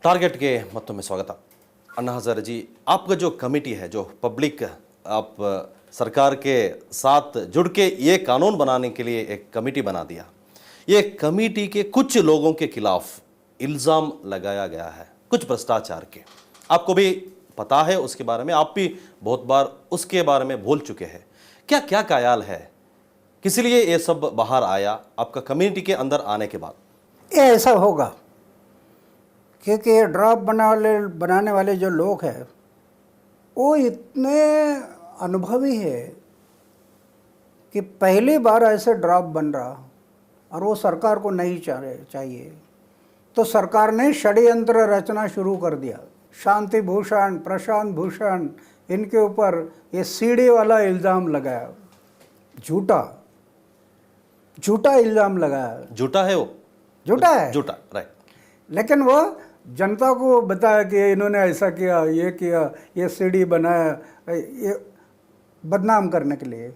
ಟಾರ್ಗೆಟ್ಗೆ ಮತ್ತೊಮ್ಮೆ ಸ್ವಾಗತ। अन्ना हज़ारे जी, आपका जो कमेटी है, जो पब्लिक आप सरकार के साथ जुड़ के ये कानून बनाने के लिए एक कमेटी बना दिया, ये कमेटी के कुछ लोगों के खिलाफ इल्ज़ाम लगाया गया है कुछ भ्रष्टाचार के। आपको भी पता है उसके बारे में, आप भी बहुत बार उसके बारे में बोल चुके हैं। क्या क्या ख्याल है, किस लिए ये सब बाहर आया आपका कमेटी के अंदर आने के बाद? ये ऐसा होगा क्योंकि ये ड्राफ्ट बनाने वाले जो लोग हैं वो इतने अनुभवी है कि पहली बार ऐसे ड्राफ्ट बन रहा और वो सरकार को नहीं चाहिए, तो सरकार ने षड्यंत्र रचना शुरू कर दिया। शांति भूषण, प्रशांत भूषण, इनके ऊपर ये सीडी वाला इल्ज़ाम लगाया, झूठा इल्ज़ाम लगाया। झूठा है वो, झूठा है, झूठा, राइट। लेकिन वो जनता को बताया कि इन्होंने ऐसा किया, ये सीडी बनाया, ये बदनाम करने के लिए।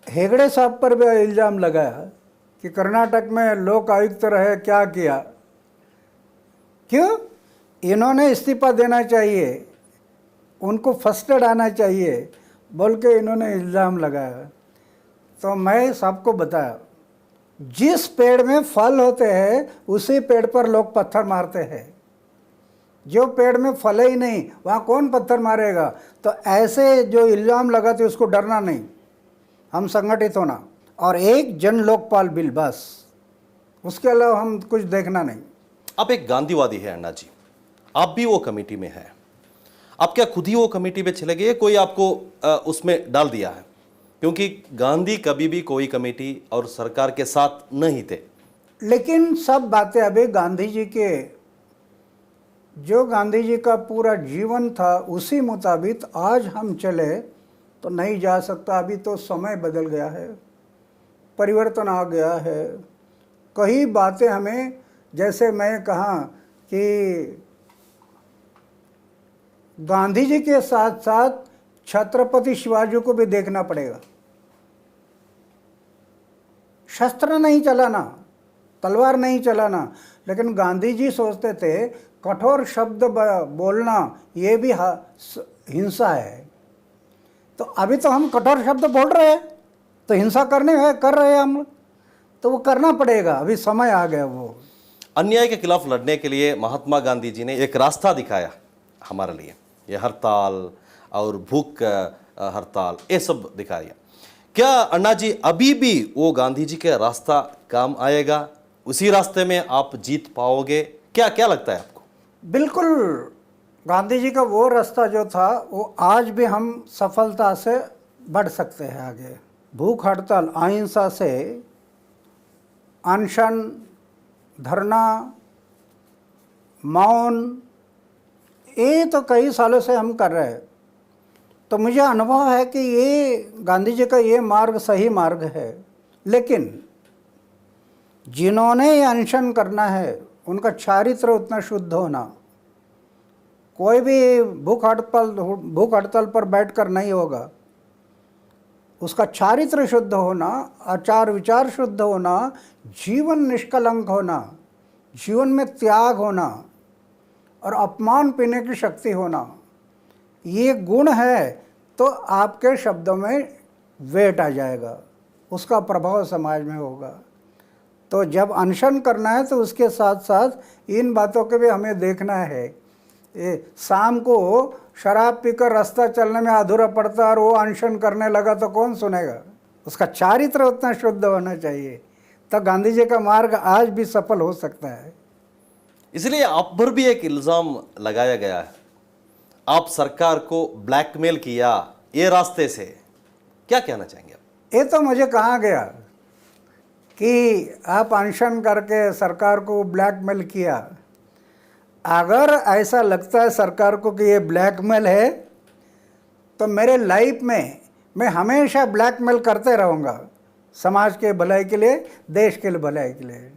हेगड़े साहब पर भी इल्ज़ाम लगाया कि कर्नाटक में लोक आयुक्त रहे, क्या किया, क्यों इन्होंने इस्तीफा देना चाहिए, उनको फर्स्टेड आना चाहिए बोल के इन्होंने इल्ज़ाम लगाया। तो मैं सबको बताया, जिस पेड़ में फल होते हैं उसी पेड़ पर लोग पत्थर मारते हैं, जो पेड़ में फल ही नहीं वहाँ कौन पत्थर मारेगा। तो ऐसे जो इल्ज़ाम लगाते उसको डरना नहीं, हम संगठित होना और एक जन लोकपाल बिल, बस, उसके अलावा हम कुछ देखना नहीं। आप एक गांधीवादी है अन्ना जी, आप भी वो कमेटी में हैं, आप क्या खुद ही वो कमेटी में चले गए, कोई आपको उसमें डाल दिया है? क्योंकि गांधी कभी भी कोई कमेटी और सरकार के साथ नहीं थे। लेकिन सब बातें अभी गांधी जी के, जो गांधी जी का पूरा जीवन था उसी मुताबिक आज हम चले तो नहीं जा सकता। अभी तो समय बदल गया है, परिवर्तन आ गया है। कई बातें हमें, जैसे मैं कहा कि गांधी जी के साथ साथ छत्रपति शिवाजी को भी देखना पड़ेगा। शस्त्र नहीं चलाना, तलवार नहीं चलाना, लेकिन गांधी जी सोचते थे कठोर शब्द बोलना ये भी हिंसा है। तो अभी तो हम कठोर शब्द बोल रहे हैं, तो हिंसा कर रहे हैं हम, तो वो करना पड़ेगा, अभी समय आ गया। वो अन्याय के खिलाफ लड़ने के लिए महात्मा गांधी जी ने एक रास्ता दिखाया हमारे लिए, ये हड़ताल और भूख हड़ताल ये सब दिखाया। क्या अन्ना जी अभी भी वो गांधी जी का रास्ता काम आएगा, उसी रास्ते में आप जीत पाओगे? क्या क्या लगता है आपको? बिल्कुल, गांधी जी का वो रास्ता जो था वो आज भी हम सफलता से बढ़ सकते हैं आगे। भूख हड़ताल, अहिंसा से, अनशन, धरना, मौन, ये तो कई सालों से हम कर रहे हैं। तो मुझे अनुभव है कि ये गांधी जी का ये मार्ग सही मार्ग है। लेकिन जिन्होंने ये अनशन करना है उनका चारित्र उतना शुद्ध होना, कोई भी भूख हड़ताल पर बैठकर नहीं होगा। उसका चारित्र शुद्ध होना, आचार विचार शुद्ध होना, जीवन निष्कलंक होना, जीवन में त्याग होना और अपमान पीने की शक्ति होना, ये गुण है तो आपके शब्दों में वेट आ जाएगा, उसका प्रभाव समाज में होगा। तो जब अनशन करना है तो उसके साथ साथ इन बातों के भी हमें देखना है। ये शाम को शराब पीकर रास्ता चलने में अधूरा पड़ता और वो अनशन करने लगा तो कौन सुनेगा? उसका चारित्र उतना शुद्ध होना चाहिए, तो गांधी जी का मार्ग आज भी सफल हो सकता है। इसलिए आप पर भी एक इल्ज़ाम लगाया गया है, आप सरकार को ब्लैकमेल किया ये रास्ते से, क्या कहना चाहेंगे आप? ये तो मुझे कहा गया कि आप अनशन करके सरकार को ब्लैकमेल किया। अगर ऐसा लगता है सरकार को कि ये ब्लैकमेल है, तो मेरे लाइफ में मैं हमेशा ब्लैकमेल करते रहूँगा, समाज के भलाई के लिए, देश के भलाई के लिए।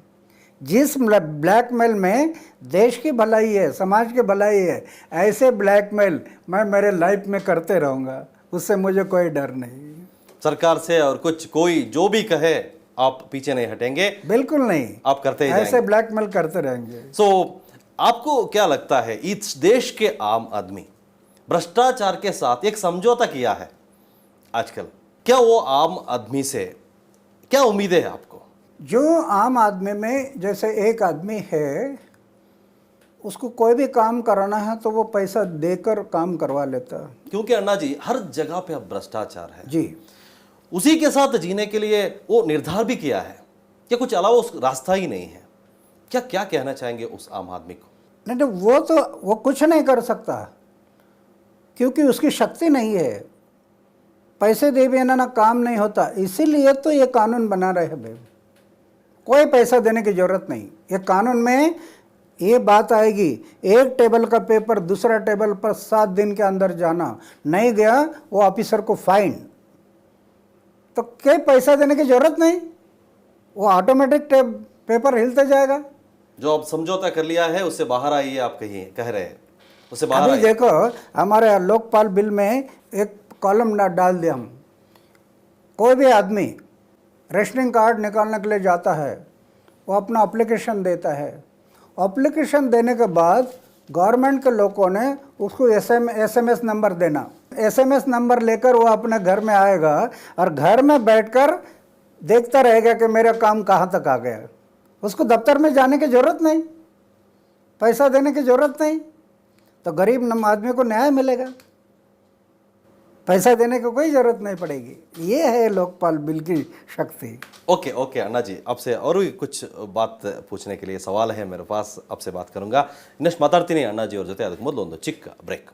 जिस ब्लैकमेल में देश की भलाई है, समाज की भलाई है, ऐसे ब्लैकमेल मैं मेरे लाइफ में करते रहूँगा, उससे मुझे कोई डर नहीं। सरकार से और कुछ कोई जो भी कहे आप पीछे नहीं हटेंगे? बिल्कुल नहीं, आप करते ही ऐसे ब्लैकमेल करते रहेंगे। सो आपको क्या लगता है, इस देश के आम आदमी भ्रष्टाचार के साथ एक समझौता किया है आजकल, क्या वो आम आदमी से क्या उम्मीदें है आपको? जो आम आदमी में जैसे एक आदमी है, उसको कोई भी काम कराना है तो वो पैसा देकर काम करवा लेता है। क्योंकि अन्ना जी हर जगह पे अब भ्रष्टाचार है, जी, उसी के साथ जीने के लिए वो निर्धार भी किया है कि कुछ अलावा उस रास्ता ही नहीं है। क्या क्या कहना चाहेंगे उस आम आदमी को? नहीं तो वो कुछ नहीं कर सकता, क्योंकि उसकी शक्ति नहीं है। पैसे दे बिना ना काम नहीं होता, इसीलिए तो ये कानून बना रहे हैं भाई। कोई पैसा देने की जरूरत नहीं। ये कानून में ये बात आएगी, एक टेबल का पेपर दूसरा टेबल पर 7 दिन के अंदर जाना, नहीं गया वो ऑफिसर को फाइन। तो क्या पैसा देने की जरूरत नहीं, वो ऑटोमेटिक पेपर हिलते जाएगा। जो अब समझौता कर लिया है उससे बाहर आइए, आप कह रहे हैं उससे बाहर अभी आइए। देखो, हमारे लोकपाल बिल में एक कॉलम डाल दिया हम, कोई भी आदमी रेशनिंग कार्ड निकालने के लिए जाता है, वो अपना एप्लीकेशन देता है। एप्लीकेशन देने के बाद गवर्नमेंट के लोगों ने उसको SMS नंबर देना। SMS नंबर लेकर वो अपने घर में आएगा और घर में बैठकर देखता रहेगा कि मेरा काम कहाँ तक आ गया। उसको दफ्तर में जाने की ज़रूरत नहीं, पैसा देने की ज़रूरत नहीं, तो गरीब आदमी को न्याय मिलेगा, पैसा देने की कोई ज़रूरत नहीं पड़ेगी। ये है लोकपाल बिल की शक्ति। ओके अन्ना जी, आपसे और भी कुछ बात पूछने के लिए सवाल है मेरे पास, आपसे बात करूंगा। ಇನ್ನಷ್ಟು ಮಾತಾಡ್ತೀನಿ ಅಣ್ಣಾಜಿ ಅವ್ರ ಜೊತೆ, ಅದಕ್ಕೆ ಮೊದಲು ಒಂದು ಚಿಕ್ಕ ಬ್ರೇಕ್।